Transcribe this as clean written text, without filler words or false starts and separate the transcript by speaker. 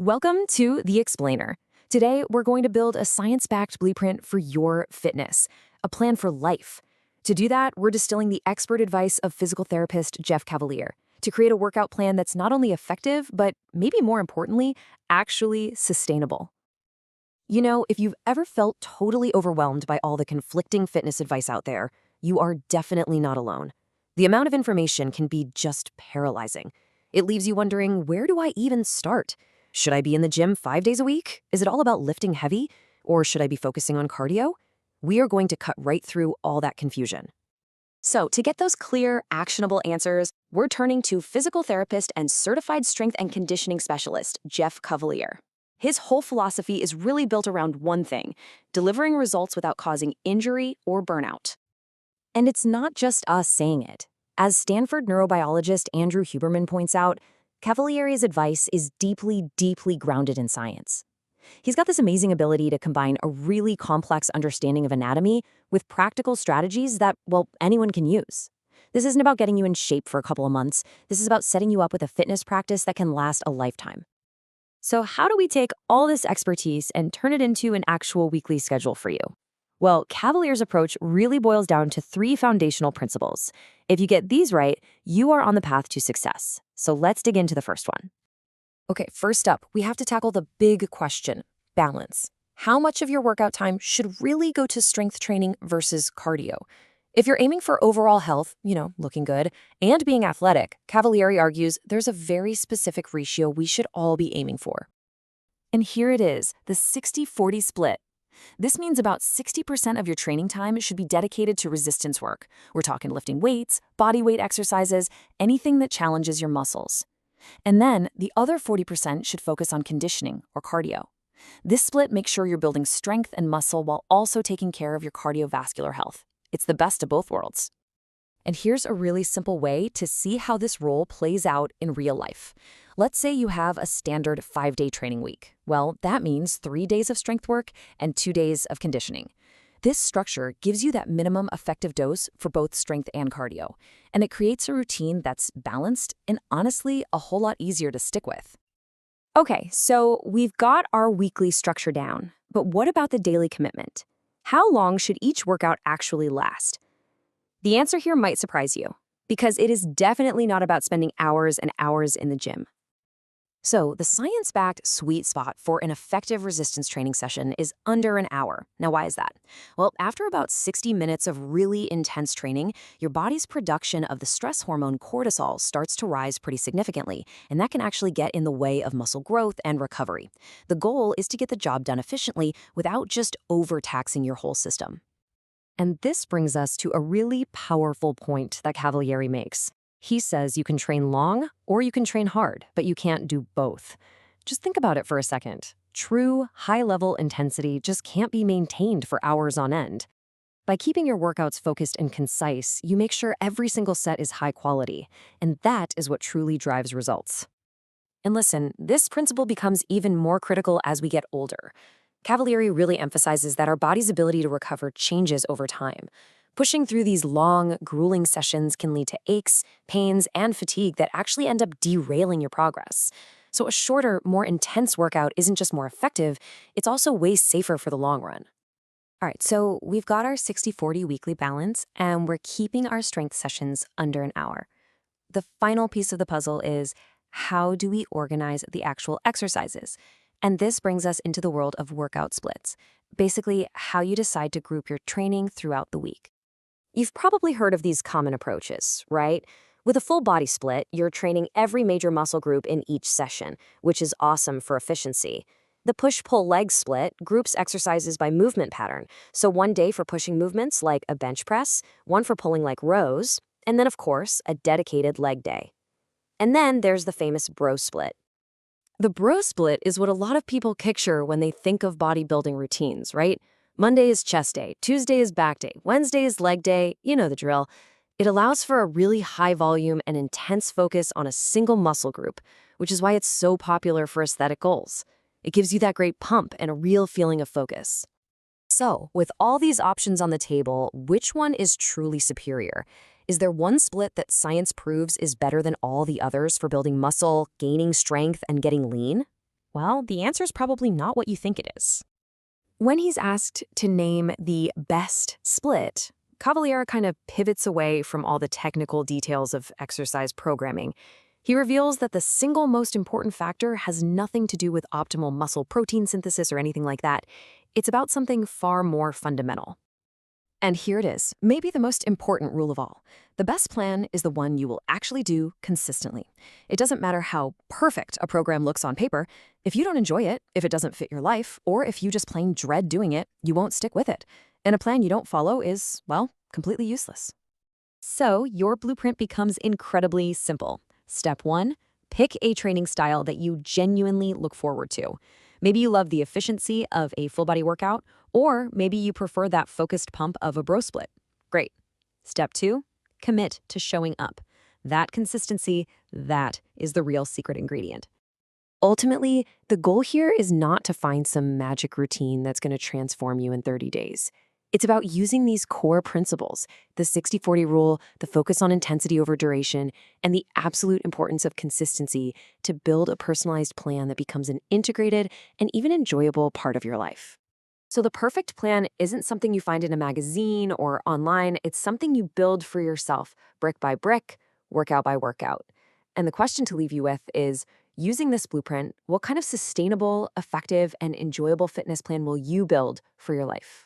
Speaker 1: Welcome to The Explainer. Today, we're going to build a science-backed blueprint for your fitness, a plan for life. To do that, we're distilling the expert advice of physical therapist Jeff Cavaliere to create a workout plan that's not only effective, but maybe more importantly, actually sustainable. You know, if you've ever felt totally overwhelmed by all the conflicting fitness advice out there, you are definitely not alone. The amount of information can be just paralyzing. It leaves you wondering, where do I even start? Should I be in the gym 5 days a week? Is it all about lifting heavy? Or should I be focusing on cardio? We are going to cut right through all that confusion. So, to get those clear, actionable answers, we're turning to physical therapist and certified strength and conditioning specialist, Jeff Cavaliere. His whole philosophy is really built around one thing: delivering results without causing injury or burnout. And it's not just us saying it. As Stanford neurobiologist Andrew Huberman points out, Cavaliere's advice is deeply, deeply grounded in science. He's got this amazing ability to combine a really complex understanding of anatomy with practical strategies that, well, anyone can use. This isn't about getting you in shape for a couple of months. This is about setting you up with a fitness practice that can last a lifetime. So how do we take all this expertise and turn it into an actual weekly schedule for you? Well, Cavaliere's approach really boils down to 3 foundational principles. If you get these right, you are on the path to success. So let's dig into the first one. Okay, first up, we have to tackle the big question: balance. How much of your workout time should really go to strength training versus cardio? If you're aiming for overall health, looking good, and being athletic, Cavaliere argues there's a very specific ratio we should all be aiming for. And here it is, the 60-40 split. This means about 60% of your training time should be dedicated to resistance work. We're talking lifting weights, body weight exercises, anything that challenges your muscles. And then the other 40% should focus on conditioning or cardio. This split makes sure you're building strength and muscle while also taking care of your cardiovascular health. It's the best of both worlds. And here's a really simple way to see how this role plays out in real life. Let's say you have a standard 5-day training week. Well, that means 3 days of strength work and 2 days of conditioning. This structure gives you that minimum effective dose for both strength and cardio, and it creates a routine that's balanced and honestly a whole lot easier to stick with. Okay, so we've got our weekly structure down, but what about the daily commitment? How long should each workout actually last? The answer here might surprise you, because it is definitely not about spending hours and hours in the gym. So, the science-backed sweet spot for an effective resistance training session is under an hour. Now, why is that? Well, after about 60 minutes of really intense training, your body's production of the stress hormone cortisol starts to rise pretty significantly, and that can actually get in the way of muscle growth and recovery. The goal is to get the job done efficiently without just overtaxing your whole system. And this brings us to a really powerful point that Cavaliere makes. He says you can train long or you can train hard, but you can't do both. Just think about it for a second. True, high-level intensity just can't be maintained for hours on end. By keeping your workouts focused and concise, you make sure every single set is high quality, and that is what truly drives results. And listen, this principle becomes even more critical as we get older. Cavaliere really emphasizes that our body's ability to recover changes over time. Pushing through these long, grueling sessions can lead to aches, pains, and fatigue that actually end up derailing your progress. So a shorter, more intense workout isn't just more effective, it's also way safer for the long run. All right, so we've got our 60-40 weekly balance, and we're keeping our strength sessions under an hour. The final piece of the puzzle is, how do we organize the actual exercises? And this brings us into the world of workout splits. Basically, how you decide to group your training throughout the week. You've probably heard of these common approaches, right? With a full body split, you're training every major muscle group in each session, which is awesome for efficiency. The push-pull leg split groups exercises by movement pattern. So one day for pushing movements like a bench press, one for pulling like rows, and then, of course, a dedicated leg day. And then there's the famous bro split. The bro split is what a lot of people picture when they think of bodybuilding routines, right? Monday is chest day, Tuesday is back day, Wednesday is leg day, you know the drill. It allows for a really high volume and intense focus on a single muscle group, which is why it's so popular for aesthetic goals. It gives you that great pump and a real feeling of focus. So, with all these options on the table, which one is truly superior? Is there one split that science proves is better than all the others for building muscle, gaining strength, and getting lean?
Speaker 2: Well, the answer is probably not what you think it is.
Speaker 1: When he's asked to name the best split, Cavaliere kind of pivots away from all the technical details of exercise programming. He reveals that the single most important factor has nothing to do with optimal muscle protein synthesis or anything like that. It's about something far more fundamental. And here it is, maybe the most important rule of all. The best plan is the one you will actually do consistently. It doesn't matter how perfect a program looks on paper. If you don't enjoy it, if it doesn't fit your life, or if you just plain dread doing it, you won't stick with it. And a plan you don't follow is, well, completely useless. So your blueprint becomes incredibly simple. Step 1, pick a training style that you genuinely look forward to. Maybe you love the efficiency of a full-body workout, or maybe you prefer that focused pump of a bro split. Great. Step 2, commit to showing up. That consistency, that is the real secret ingredient. Ultimately, the goal here is not to find some magic routine that's going to transform you in 30 days. It's about using these core principles, the 60-40 rule, the focus on intensity over duration, and the absolute importance of consistency to build a personalized plan that becomes an integrated and even enjoyable part of your life. So the perfect plan isn't something you find in a magazine or online. It's something you build for yourself, brick by brick, workout by workout. And the question to leave you with is, using this blueprint, what kind of sustainable, effective, and enjoyable fitness plan will you build for your life?